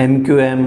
MQM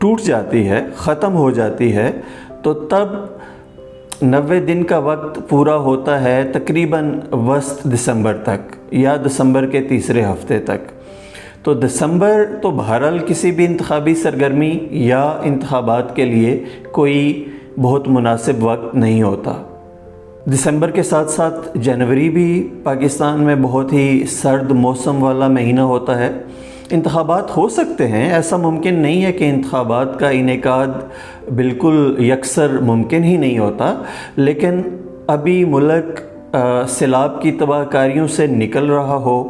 ٹوٹ جاتی ہے، ختم ہو جاتی ہے، تو تب 90 دن کا وقت پورا ہوتا ہے تقریباً وسط دسمبر تک یا دسمبر کے تیسرے ہفتے تک۔ تو دسمبر تو بہرحال کسی بھی انتخابی سرگرمی یا انتخابات کے لیے کوئی بہت مناسب وقت نہیں ہوتا۔ دسمبر کے ساتھ ساتھ جنوری بھی پاکستان میں بہت ہی سرد موسم والا مہینہ ہوتا ہے۔ انتخابات ہو سکتے ہیں، ایسا ممکن نہیں ہے کہ انتخابات کا انعقاد بالکل یکسر ممکن ہی نہیں ہوتا، لیکن ابھی ملک سیلاب کی تباہ کاریوں سے نکل رہا ہو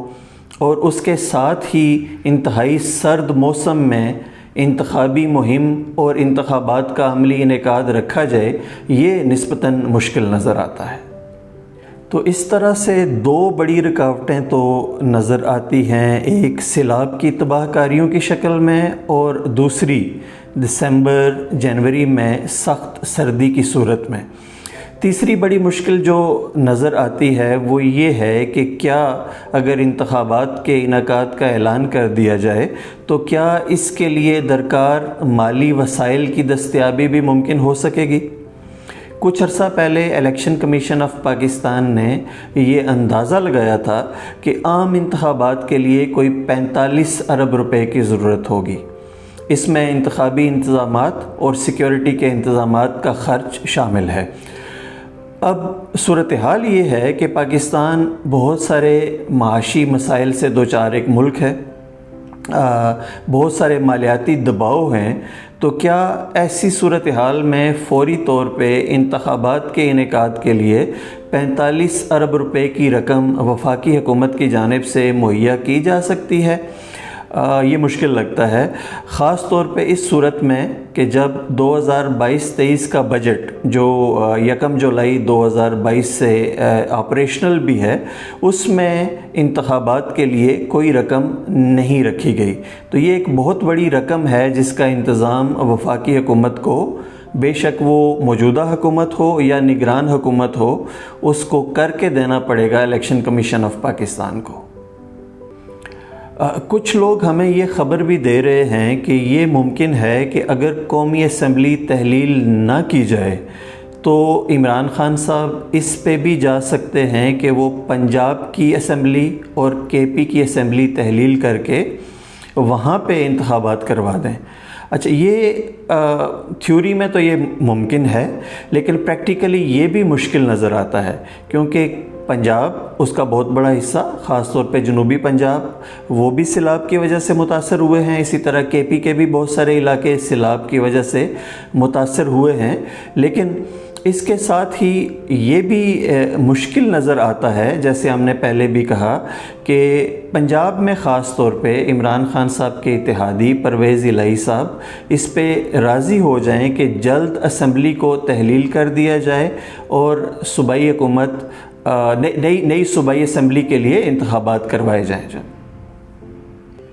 اور اس کے ساتھ ہی انتہائی سرد موسم میں انتخابی مہم اور انتخابات کا عملی انعقاد رکھا جائے، یہ نسبتاً مشکل نظر آتا ہے۔ تو اس طرح سے دو بڑی رکاوٹیں تو نظر آتی ہیں، ایک سیلاب کی تباہ کاریوں کی شکل میں اور دوسری دسمبر جنوری میں سخت سردی کی صورت میں۔ تیسری بڑی مشکل جو نظر آتی ہے وہ یہ ہے کہ کیا اگر انتخابات کے انعقاد کا اعلان کر دیا جائے تو کیا اس کے لیے درکار مالی وسائل کی دستیابی بھی ممکن ہو سکے گی؟ کچھ عرصہ پہلے الیکشن کمیشن آف پاکستان نے یہ اندازہ لگایا تھا کہ عام انتخابات کے لیے کوئی 45 ارب روپے کی ضرورت ہوگی۔ اس میں انتخابی انتظامات اور سیکیورٹی کے انتظامات کا خرچ شامل ہے۔ اب صورتحال یہ ہے کہ پاکستان بہت سارے معاشی مسائل سے دوچار ایک ملک ہے، بہت سارے مالیاتی دباؤ ہیں، تو کیا ایسی صورتحال میں فوری طور پہ انتخابات کے انعقاد کے لیے 45 ارب روپے کی رقم وفاقی حکومت کی جانب سے مہیا کی جا سکتی ہے؟ یہ مشکل لگتا ہے، خاص طور پہ اس صورت میں کہ جب 2022-23 کا بجٹ جو 1 جولائی 2022 سے آپریشنل بھی ہے، اس میں انتخابات کے لیے کوئی رقم نہیں رکھی گئی۔ تو یہ ایک بہت بڑی رقم ہے جس کا انتظام وفاقی حکومت کو، بے شک وہ موجودہ حکومت ہو یا نگران حکومت ہو، اس کو کر کے دینا پڑے گا الیکشن کمیشن آف پاکستان کو۔ کچھ لوگ ہمیں یہ خبر بھی دے رہے ہیں کہ یہ ممکن ہے کہ اگر قومی اسمبلی تحلیل نہ کی جائے تو عمران خان صاحب اس پہ بھی جا سکتے ہیں کہ وہ پنجاب کی اسمبلی اور کے پی کی اسمبلی تحلیل کر کے وہاں پہ انتخابات کروا دیں۔ اچھا، یہ تھیوری میں تو یہ ممکن ہے، لیکن پریکٹیکلی یہ بھی مشکل نظر آتا ہے، کیونکہ پنجاب اس کا بہت بڑا حصہ، خاص طور پہ جنوبی پنجاب، وہ بھی سیلاب کی وجہ سے متاثر ہوئے ہیں، اسی طرح کے پی کے بھی بہت سارے علاقے سیلاب کی وجہ سے متاثر ہوئے ہیں۔ لیکن اس کے ساتھ ہی یہ بھی مشکل نظر آتا ہے، جیسے ہم نے پہلے بھی کہا کہ پنجاب میں خاص طور پہ عمران خان صاحب کے اتحادی پرویز الہی صاحب اس پہ راضی ہو جائیں کہ جلد اسمبلی کو تحلیل کر دیا جائے اور صوبائی حکومت نئی صوبائی اسمبلی کے لیے انتخابات کروائے جائیں۔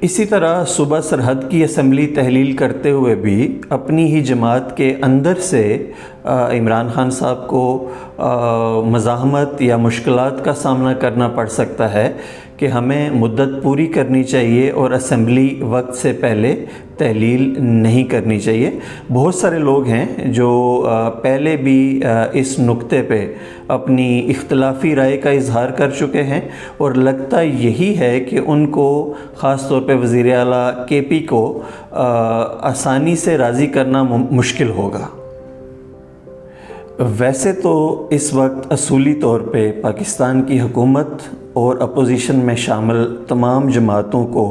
اسی طرح صوبہ سرحد کی اسمبلی تحلیل کرتے ہوئے بھی اپنی ہی جماعت کے اندر سے عمران خان صاحب کو مزاحمت یا مشکلات کا سامنا کرنا پڑ سکتا ہے کہ ہمیں مدت پوری کرنی چاہیے اور اسمبلی وقت سے پہلے تحلیل نہیں کرنی چاہیے۔ بہت سارے لوگ ہیں جو پہلے بھی اس نقطے پہ اپنی اختلافی رائے کا اظہار کر چکے ہیں، اور لگتا یہی ہے کہ ان کو، خاص طور پہ وزیر اعلیٰ کے پی کو، آسانی سے راضی کرنا مشکل ہوگا۔ ویسے تو اس وقت اصولی طور پہ پاکستان کی حکومت اور اپوزیشن میں شامل تمام جماعتوں کو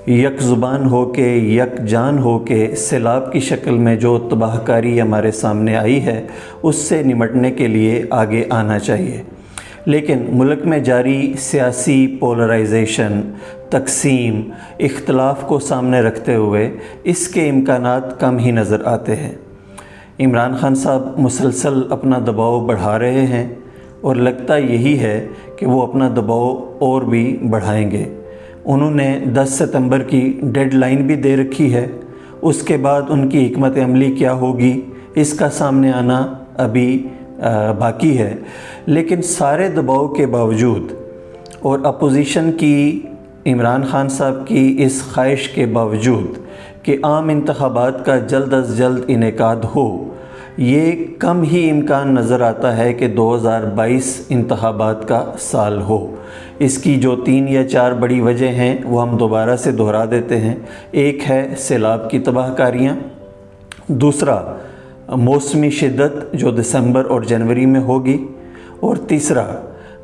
یک زبان ہو کے، یک جان ہو کے سیلاب کی شکل میں جو تباہ کاری ہمارے سامنے آئی ہے اس سے نمٹنے کے لیے آگے آنا چاہیے، لیکن ملک میں جاری سیاسی پولرائزیشن، تقسیم، اختلاف کو سامنے رکھتے ہوئے اس کے امکانات کم ہی نظر آتے ہیں۔ عمران خان صاحب مسلسل اپنا دباؤ بڑھا رہے ہیں اور لگتا یہی ہے کہ وہ اپنا دباؤ اور بھی بڑھائیں گے۔ انہوں نے 10 ستمبر کی ڈیڈ لائن بھی دے رکھی ہے، اس کے بعد ان کی حکمت عملی کیا ہوگی اس کا سامنے آنا ابھی باقی ہے، لیکن سارے دباؤ کے باوجود اور اپوزیشن کی، عمران خان صاحب کی اس خواہش کے باوجود کہ عام انتخابات کا جلد از جلد انعقاد ہو، یہ کم ہی امکان نظر آتا ہے کہ 2022 انتخابات کا سال ہو۔ اس کی جو 3 یا 4 بڑی وجہ ہیں وہ ہم دوبارہ سے دہرا دیتے ہیں۔ ایک ہے سیلاب کی تباہ کاریاں، دوسرا موسمی شدت جو دسمبر اور جنوری میں ہوگی، اور تیسرا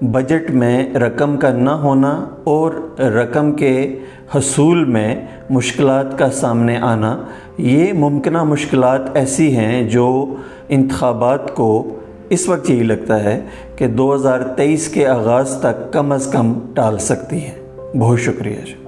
بجٹ میں رقم کا نہ ہونا اور رقم کے حصول میں مشکلات کا سامنے آنا۔ یہ ممکنہ مشکلات ایسی ہیں جو انتخابات کو اس وقت یہی لگتا ہے کہ 2023 کے آغاز تک کم از کم ٹال سکتی ہیں۔ بہت شکریہ۔